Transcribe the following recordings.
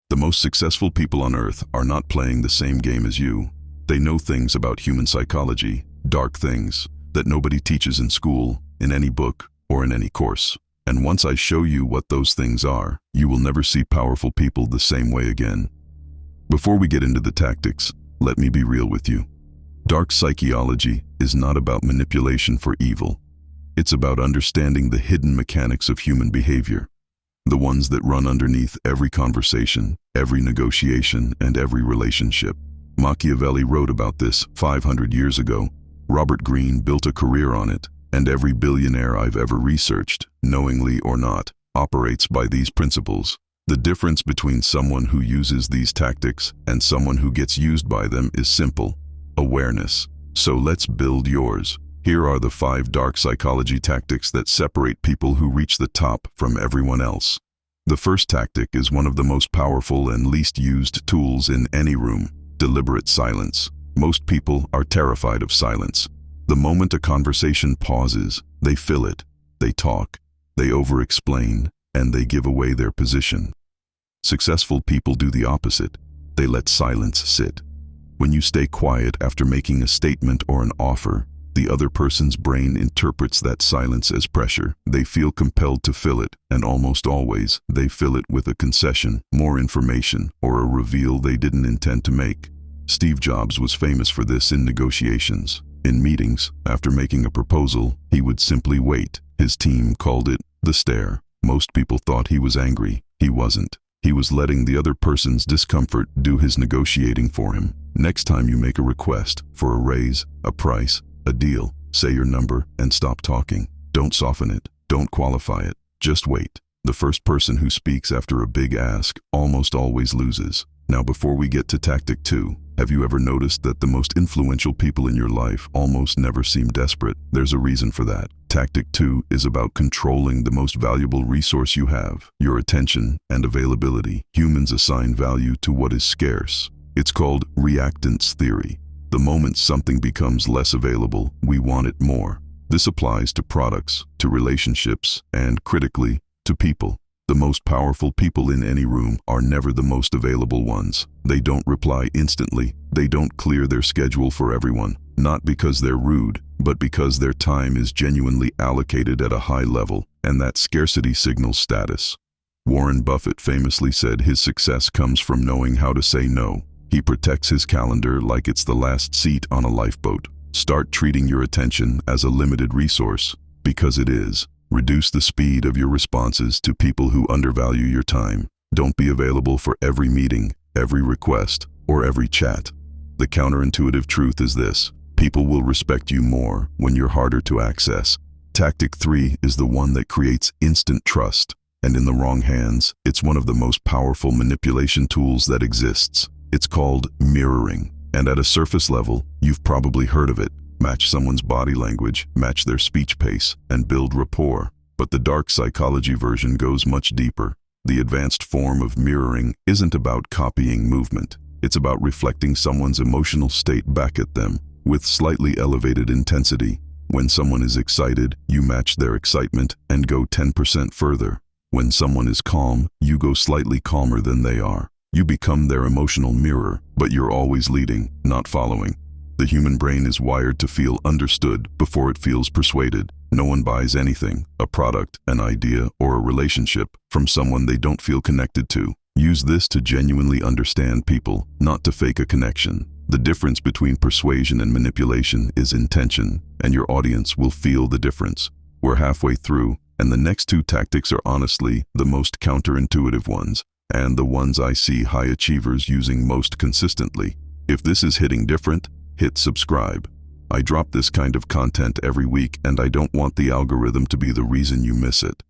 The most successful people on earth are not playing the same game as you. They know things about human psychology, dark things, that nobody teaches in school, in any book, or in any course. And once I show you what those things are, you will never see powerful people the same way again. Before we get into the tactics, let me be real with you. Dark psychology is not about manipulation for evil. It's about understanding the hidden mechanics of human behavior. The ones that run underneath every conversation, every negotiation, and every relationship. Machiavelli wrote about this 500 years ago. Robert Greene built a career on it, and every billionaire I've ever researched, knowingly or not, operates by these principles. The difference between someone who uses these tactics and someone who gets used by them is simple: awareness. So let's build yours. Here are the 5 dark psychology tactics that separate people who reach the top from everyone else. The first tactic is one of the most powerful and least used tools in any room: deliberate silence. Most people are terrified of silence. The moment a conversation pauses, they fill it, they talk, they over-explain, and they give away their position. Successful people do the opposite. They let silence sit. When you stay quiet after making a statement or an offer, the other person's brain interprets that silence as pressure. They feel compelled to fill it, and almost always, they fill it with a concession, more information, or a reveal they didn't intend to make. Steve Jobs was famous for this in negotiations. In meetings, after making a proposal, he would simply wait. His team called it the stare. Most people thought he was angry. He wasn't. He was letting the other person's discomfort do his negotiating for him. Next time you make a request for a raise, a price, a deal, say your number and stop talking. Don't soften it. Don't qualify it. Just wait. The first person who speaks after a big ask almost always loses. Now, before we get to tactic 2, have you ever noticed that the most influential people in your life almost never seem desperate? There's a reason for that. Tactic 2 is about controlling the most valuable resource you have: your attention and availability. Humans assign value to what is scarce. It's called reactance theory. The moment something becomes less available, we want it more. This applies to products, to relationships, and, critically, to people. The most powerful people in any room are never the most available ones. They don't reply instantly. They don't clear their schedule for everyone, not because they're rude, but because their time is genuinely allocated at a high level, and that scarcity signals status. Warren Buffett famously said his success comes from knowing how to say no. He protects his calendar like it's the last seat on a lifeboat. Start treating your attention as a limited resource, because it is. Reduce the speed of your responses to people who undervalue your time. Don't be available for every meeting, every request, or every chat. The counterintuitive truth is this: people will respect you more when you're harder to access. Tactic 3 is the one that creates instant trust, and in the wrong hands, it's one of the most powerful manipulation tools that exists. It's called mirroring, and at a surface level, you've probably heard of it. Match someone's body language, match their speech pace, and build rapport. But the dark psychology version goes much deeper. The advanced form of mirroring isn't about copying movement. It's about reflecting someone's emotional state back at them with slightly elevated intensity. When someone is excited, you match their excitement and go 10% further. When someone is calm, you go slightly calmer than they are. You become their emotional mirror, but you're always leading, not following. The human brain is wired to feel understood before it feels persuaded. No one buys anything, a product, an idea, or a relationship, from someone they don't feel connected to. Use this to genuinely understand people, not to fake a connection. The difference between persuasion and manipulation is intention, and your audience will feel the difference. We're halfway through, and the next 2 tactics are honestly the most counterintuitive ones, and the ones I see high achievers using most consistently. If this is hitting different, hit subscribe. I drop this kind of content every week, and I don't want the algorithm to be the reason you miss it.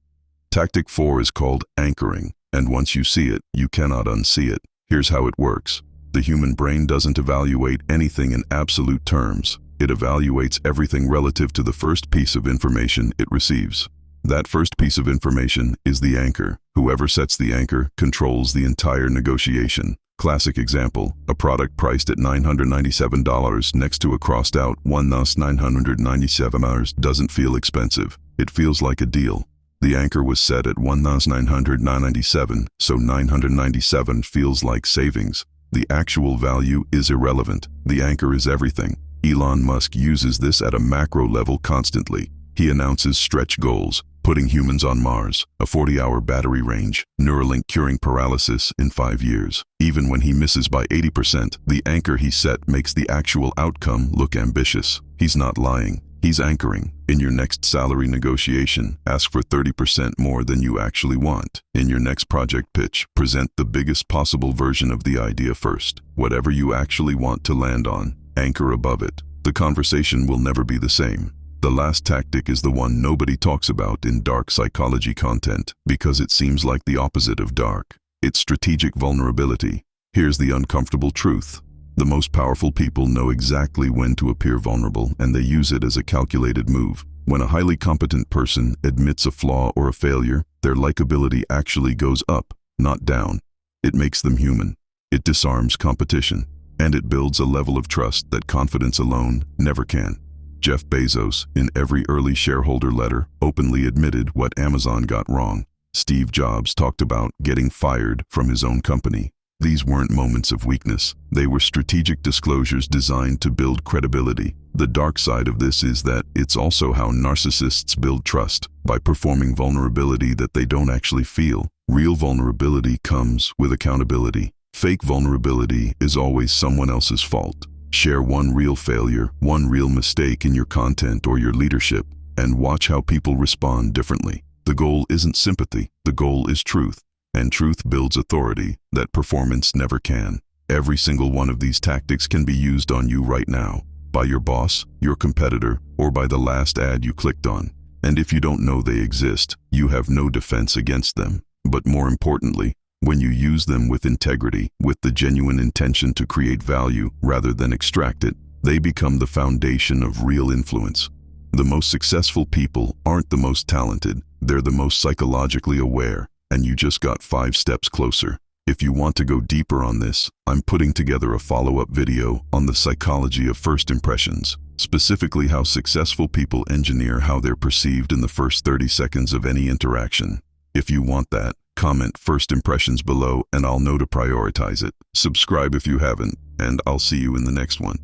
Tactic 4 is called anchoring, and once you see it, you cannot unsee it. Here's how it works. The human brain doesn't evaluate anything in absolute terms. It evaluates everything relative to the first piece of information it receives. That first piece of information is the anchor. Whoever sets the anchor controls the entire negotiation. Classic example: a product priced at $997 next to a crossed out one, thus $997 doesn't feel expensive. It feels like a deal. The anchor was set at 1,997, so 997 feels like savings. The actual value is irrelevant. The anchor is everything. Elon Musk uses this at a macro level constantly. He announces stretch goals, putting humans on Mars, a 40-hour battery range, Neuralink curing paralysis in 5 years. Even when he misses by 80%, the anchor he set makes the actual outcome look ambitious. He's not lying. He's anchoring. In your next salary negotiation, ask for 30% more than you actually want. In your next project pitch, present the biggest possible version of the idea first. Whatever you actually want to land on, anchor above it. The conversation will never be the same. The last tactic is the one nobody talks about in dark psychology content because it seems like the opposite of dark. It's strategic vulnerability. Here's the uncomfortable truth. The most powerful people know exactly when to appear vulnerable, and they use it as a calculated move. When a highly competent person admits a flaw or a failure, their likability actually goes up, not down. It makes them human. It disarms competition, and it builds a level of trust that confidence alone never can. Jeff Bezos, in every early shareholder letter, openly admitted what Amazon got wrong. Steve Jobs talked about getting fired from his own company. These weren't moments of weakness. They were strategic disclosures designed to build credibility. The dark side of this is that it's also how narcissists build trust, by performing vulnerability that they don't actually feel. Real vulnerability comes with accountability. Fake vulnerability is always someone else's fault. Share one real failure, one real mistake in your content or your leadership, and watch how people respond differently. The goal isn't sympathy. The goal is truth. And truth builds authority that performance never can. Every single one of these tactics can be used on you right now, by your boss, your competitor, or by the last ad you clicked on. And if you don't know they exist, you have no defense against them. But more importantly, when you use them with integrity, with the genuine intention to create value rather than extract it, they become the foundation of real influence. The most successful people aren't the most talented, they're the most psychologically aware, and you just got 5 steps closer. If you want to go deeper on this, I'm putting together a follow-up video on the psychology of first impressions, specifically how successful people engineer how they're perceived in the first 30 seconds of any interaction. If you want that, comment first impressions below and I'll know to prioritize it. Subscribe if you haven't, and I'll see you in the next one.